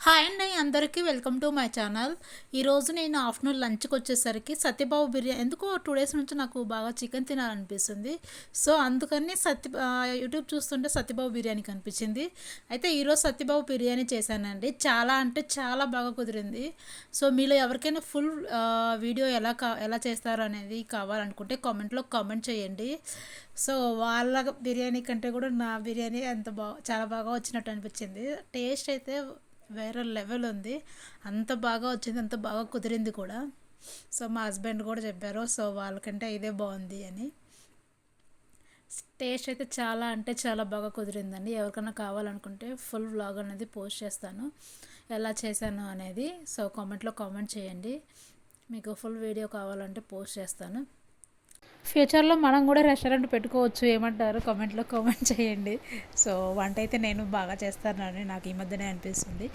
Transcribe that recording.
Hi అండి అందరికీ welcome to my channel. ఈరోజు నేను ఆఫ్టర్నూన్ లంచ్కి వచ్చేసరికి సత్యబాబు బిర్యానీ ఎందుకో 2 డేస్ నుంచి నాకు బాగా చికెన్ తినాలనిపిస్తుంది. సో అందుకని యూట్యూబ్ చూస్తుంటే సత్యబాబు బిర్యానీ కనిపించింది. అయితే ఈరోజు సత్యబాబు బిర్యానీ చేశానండి. చాలా అంటే చాలా బాగా కుదిరింది. సో మీలో ఎవరికైనా ఫుల్ వీడియో ఎలా చేస్తారు అనేది కావాలనుకుంటే కామెంట్లో కామెంట్ చేయండి. సో వాళ్ళ బిర్యానీ కంటే కూడా నా బిర్యానీ చాలా బాగా వచ్చినట్టు అనిపించింది. టేస్ట్ అయితే వేరే లెవెల్ ఉంది. అంత బాగా వచ్చింది, అంత బాగా కుదిరింది కూడా. సో మా హస్బెండ్ కూడా చెప్పారు, సో వాళ్ళకంటే ఇదే బాగుంది అని. టేస్ట్ అయితే చాలా అంటే చాలా బాగా కుదిరిందండి. ఎవరికైనా కావాలనుకుంటే ఫుల్ వ్లాగ్ అనేది పోస్ట్ చేస్తాను, ఎలా చేశాను అనేది. సో కామెంట్లో కామెంట్ చేయండి, మీకు ఫుల్ వీడియో కావాలంటే పోస్ట్ చేస్తాను. ఫ్యూచర్లో మనం కూడా రెస్టారెంట్ పెట్టుకోవచ్చు, ఏమంటారు కామెంట్లో కామెంట్ చేయండి. సో వంట అయితే నేను బాగా చేస్తానని నాకు ఈ మధ్యనే అనిపిస్తుంది.